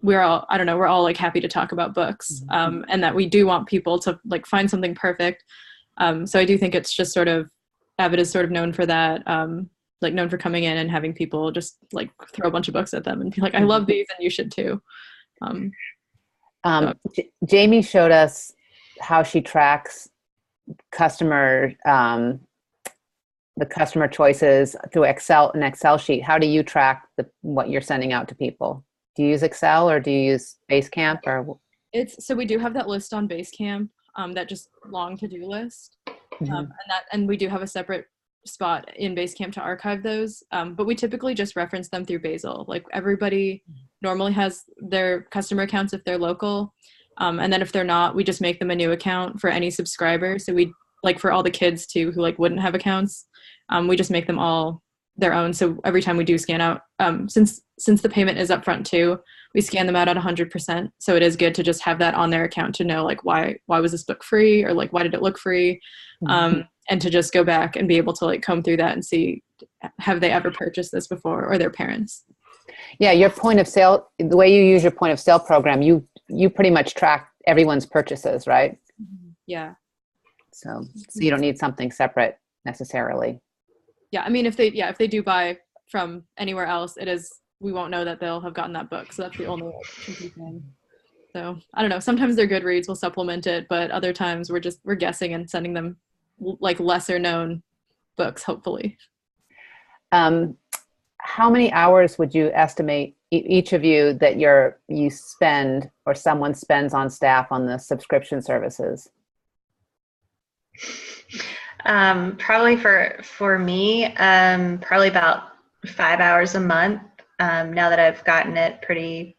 we're all, I don't know, we're all like happy to talk about books, and that we do want people to like find something perfect. So I do think it's just sort of, Avid is sort of known for that. Like known for coming in and having people just like throw a bunch of books at them and be like, I love these and you should too. Jamie showed us how she tracks customer, the customer choices through an Excel sheet. How do you track what you're sending out to people? Do you use Excel or do you use Basecamp or? So we do have that list on Basecamp, that just long to-do list. And we do have a separate spot in Basecamp to archive those, but we typically just reference them through Basil. Like everybody normally has their customer accounts if they're local, and then if they're not, we just make them a new account for any subscriber. So we, like for all the kids too who like wouldn't have accounts, we just make them all their own. So every time we do scan out, since the payment is upfront too, we scan them out at 100%. So it is good to just have that on their account to know like why was this book free, or like why did it look free, and to just go back and be able to like comb through that and see, have they ever purchased this before, or their parents. Yeah, your point of sale, the way you use your point of sale program, you pretty much track everyone's purchases, right? Yeah. So you don't need something separate necessarily. Yeah, I mean, if they do buy from anywhere else, we won't know that they'll have gotten that book. So that's the only tricky thing. So I don't know. Sometimes they're good reads, we'll supplement it, but other times we're guessing and sending them like lesser known books, hopefully. How many hours would you estimate each of you that you spend or someone spends on staff on the subscription services? Probably for me, probably about 5 hours a month. Now that I've gotten it pretty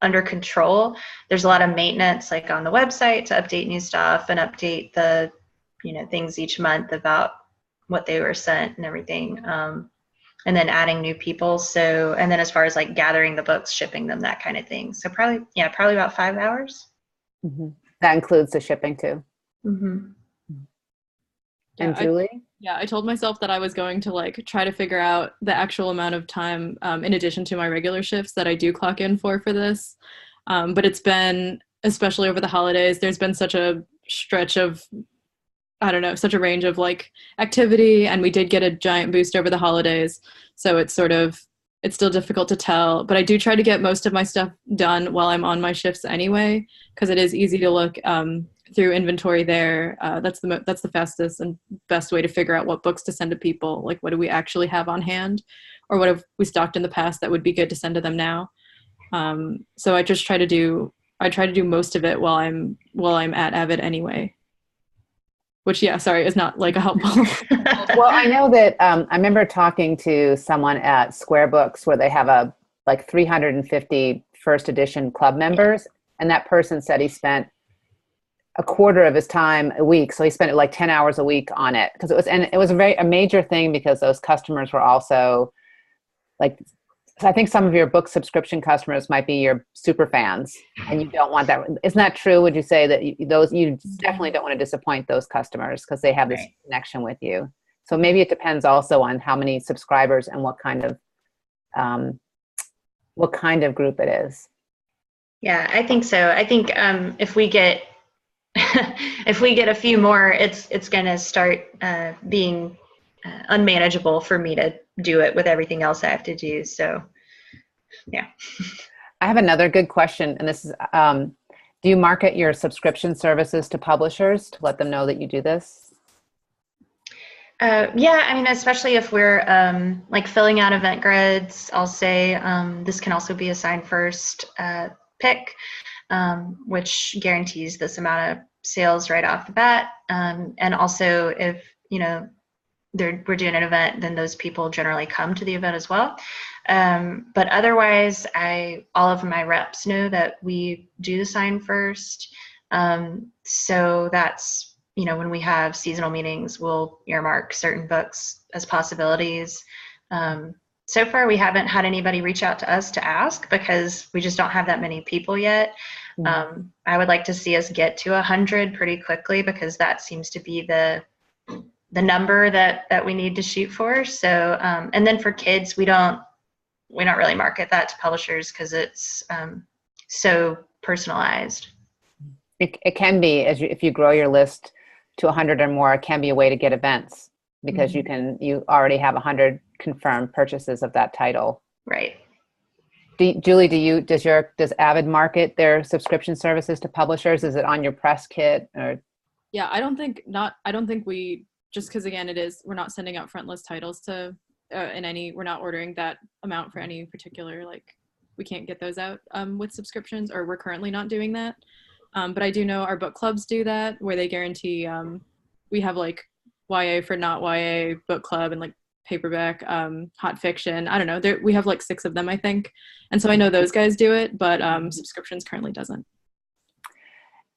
under control, there's a lot of maintenance like on the website to update new stuff and update the, you know, things each month about what they were sent and everything. And then adding new people. So, and then as far as like gathering the books, shipping them, that kind of thing. So probably about 5 hours. Mm-hmm. That includes the shipping too. Mm-hmm. And Julie? I told myself that I was going to like try to figure out the actual amount of time, in addition to my regular shifts, that I do clock in for this. But it's been, especially over the holidays, there's been such a stretch of, I don't know, such a range of like activity, and we did get a giant boost over the holidays. So it's still difficult to tell, but I do try to get most of my stuff done while I'm on my shifts anyway, because it is easy to look through inventory there. That's the fastest and best way to figure out what books to send to people. Like, what do we actually have on hand, or what have we stocked in the past that would be good to send to them now? So I just try to do most of it while I'm at Avid anyway. Which, is not like a helpful. Well, I know that I remember talking to someone at Square Books where they have a like 350 first edition club members. And that person said he spent a quarter of his time a week. So he spent like 10 hours a week on it because it was a major thing because those customers were also like, so I think some of your book subscription customers might be your super fans, and you don't want that. Isn't that true? Would you say that you definitely don't want to disappoint those customers because they have this connection with you? So maybe it depends also on how many subscribers and what kind of group it is. Yeah, I think so. I think if we get if we get a few more, it's going to start being unmanageable for me to do it with everything else I have to do. So, yeah. I have another good question, and this is, do you market your subscription services to publishers to let them know that you do this? Yeah, I mean, especially if we're like filling out event grids, I'll say this can also be a sign first pick, which guarantees this amount of sales right off the bat. And also if, we're doing an event, then those people generally come to the event as well. But otherwise, all of my reps know that we do the sign first. So that's, when we have seasonal meetings, we'll earmark certain books as possibilities. So far, we haven't had anybody reach out to us to ask because we just don't have that many people yet. I would like to see us get to 100 pretty quickly because that seems to be the number that we need to shoot for. So, and then for kids, we don't really market that to publishers because it's so personalized. It can be, if you grow your list to 100 or more, it can be a way to get events because you already have 100 confirmed purchases of that title. Right. Julie, does Avid market their subscription services to publishers? Is it on your press kit or? Yeah, I don't think we, just because again, we're not sending out front list titles to, we're not ordering that amount for any particular, we can't get those out with subscriptions, or we're currently not doing that. But I do know our book clubs do that, where they guarantee, we have YA for not YA book club and paperback, hot fiction. I don't know. We have 6 of them, I think. And so I know those guys do it, but subscriptions currently doesn't.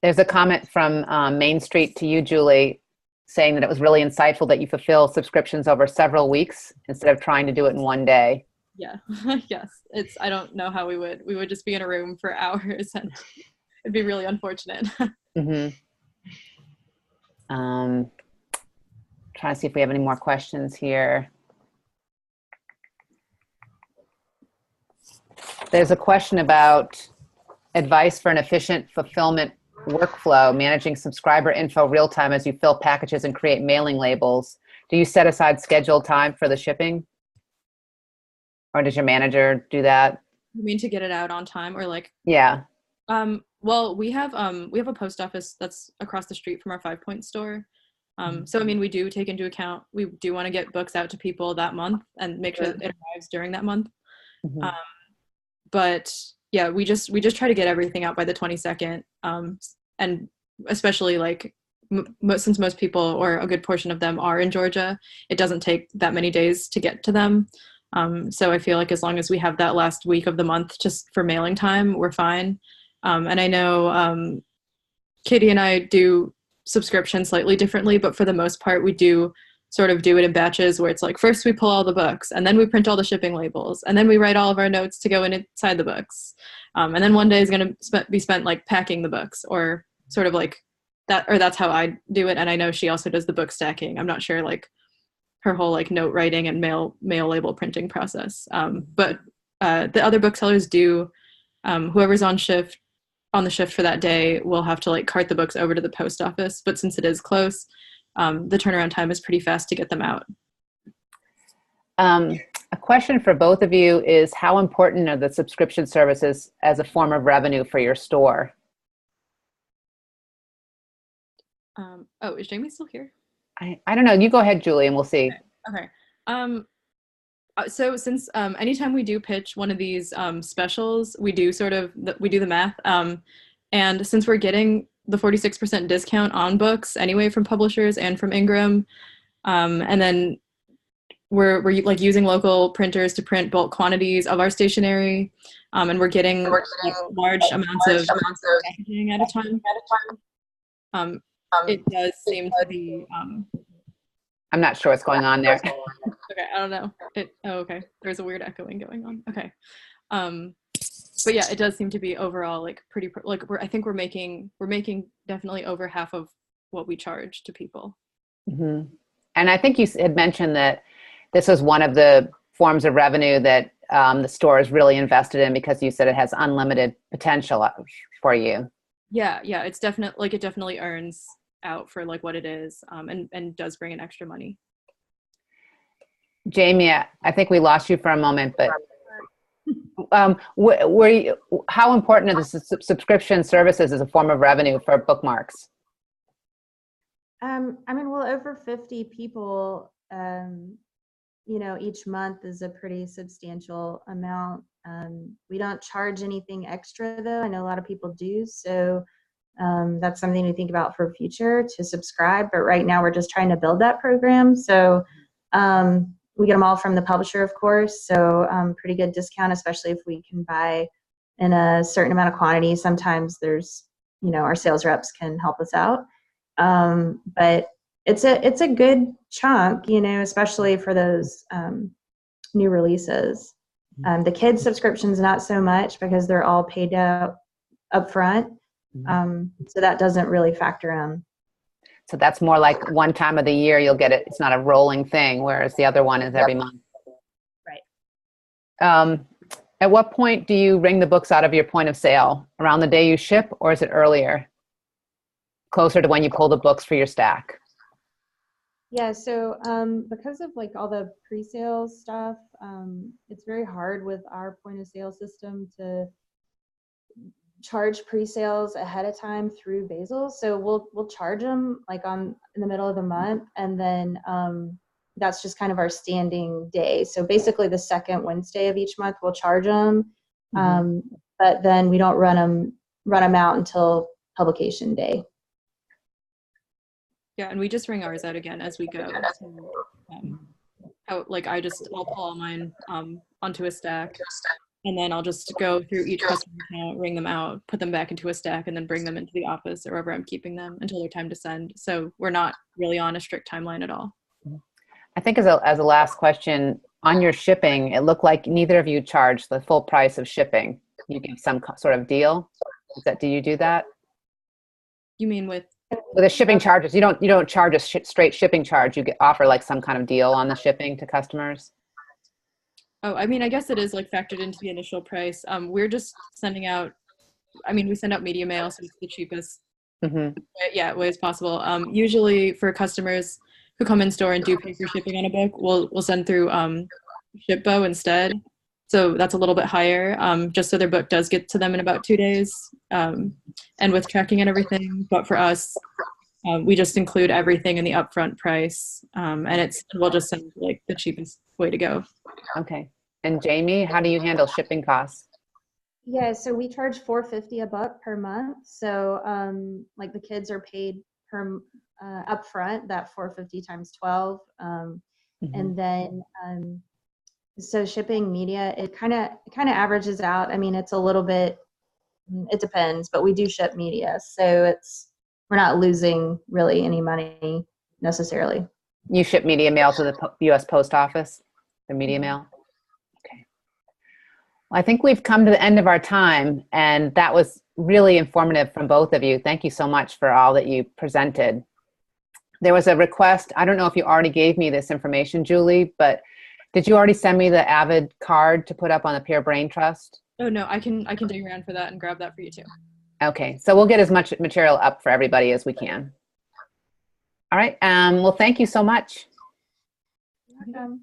There's a comment from Main Street to you, Julie, saying that it was really insightful that you fulfill subscriptions over several weeks instead of trying to do it in one day. Yeah, yes. I don't know how we would just be in a room for hours and it'd be really unfortunate. Trying to see if we have any more questions here. There's a question about advice for an efficient fulfillment workflow, managing subscriber info real time as you fill packages and create mailing labels. Do you set aside scheduled time for the shipping? Or does your manager do that? You mean to get it out on time or Yeah. Well, we have a post office that's across the street from our 5 Point store. So, I mean, we do take into account, we do want to get books out to people that month and make sure that it arrives during that month. But yeah, we just try to get everything out by the 22nd. And especially since most people, or a good portion of them, are in Georgia, it doesn't take that many days to get to them. So I feel like as long as we have that last week of the month just for mailing time, we're fine. And I know Katie and I do subscription slightly differently, but for the most part, we do sort of do it in batches where it's first we pull all the books and then we print all the shipping labels and then we write all of our notes to go inside the books. And then one day is going to be spent packing the books, or sort of that, or that's how I do it. And I know she also does the book stacking. I'm not sure her whole note writing and mail label printing process. But the other booksellers do, whoever's on the shift for that day will have to cart the books over to the post office. But since it is close, the turnaround time is pretty fast to get them out. A question for both of you is, how important are the subscription services as a form of revenue for your store? Is Jamie still here? I don't know. You go ahead, Julie, and we'll see. Okay. So since anytime we do pitch one of these specials, we do the math. And since we're getting the 46% discount on books anyway from publishers and from Ingram, and then we're like using local printers to print bulk quantities of our stationery, and we're getting large amounts of packaging at a time. It does seem to be. I'm not sure what's going on there. Okay, I don't know. Okay. There's a weird echoing going on. Okay. But yeah, it does seem to be overall like pretty like I think we're making definitely over half of what we charge to people. Mm-hmm. And I think you had mentioned that this was one of the forms of revenue that the store is really invested in, because you said it has unlimited potential for you. Yeah, it's definitely it definitely earns out for like what it is, and does bring in extra money. Jamie, I think we lost you for a moment, but how important are the subscription services as a form of revenue for Bookmarks? I mean, well, over 50 people, each month is a pretty substantial amount. We don't charge anything extra, though. I know a lot of people do, so that's something to think about for future, to subscribe. But right now, we're just trying to build that program. So we get them all from the publisher, of course. So pretty good discount, especially if we can buy in a certain amount of quantity. Sometimes there's, our sales reps can help us out. But it's a good chunk, especially for those new releases. The kids subscriptions, not so much, because they're all paid out up front. So that doesn't really factor in. So that's more like one time of the year you'll get it. It's not a rolling thing, whereas the other one is every month. Right. At what point do you ring the books out of your point of sale? Around the day you ship, or is it earlier? Closer to when you pull the books for your stack? Yeah, so because of like all the pre-sales stuff, it's very hard with our point of sale system to charge pre-sales ahead of time through Basil. So we'll charge them like in the middle of the month, and then that's just kind of our standing day. So basically the second Wednesday of each month we'll charge them, but then we don't run them out until publication day. Yeah, and we just ring ours out again as we go. So, I'll pull all mine onto a stack, and then I'll just go through each customer account, ring them out, put them back into a stack, and then bring them into the office or wherever I'm keeping them until they're time to send. So we're not really on a strict timeline at all. I think as a last question, on your shipping, it looked like neither of you charged the full price of shipping. You give some sort of deal. Do you do that? You mean with the shipping charges? You don't charge a straight shipping charge. You offer like some kind of deal on the shipping to customers. Oh, I mean, I guess it is like factored into the initial price. We're just sending out, we send out media mail, so it's the cheapest way as possible. Usually for customers who come in store and do pay for shipping on a book, we'll send through Shipbo instead. So that's a little bit higher, just so their book does get to them in about 2 days, and with tracking and everything. But for us, we just include everything in the upfront price, and we'll just send like the cheapest way to go. Okay. And Jamie, how do you handle shipping costs? Yeah, so we charge $4.50 a book per month. So like the kids are paid per upfront, that $4.50 times 12, and then so shipping media, it kind of averages out. I mean, it's a little bit, it depends, but we do ship media, so we're not losing really any money necessarily. You ship media mail to the U.S. Post Office, the media mail? Okay. Well, I think we've come to the end of our time, and that was really informative from both of you. Thank you so much for all that you presented. There was a request. I don't know if you already gave me this information, Julie, but did you already send me the Avid card to put up on the Peer Brain Trust? Oh, no, I can dig around for that and grab that for you too. Okay, so we'll get as much material up for everybody as we can. All right, well, thank you so much. Welcome.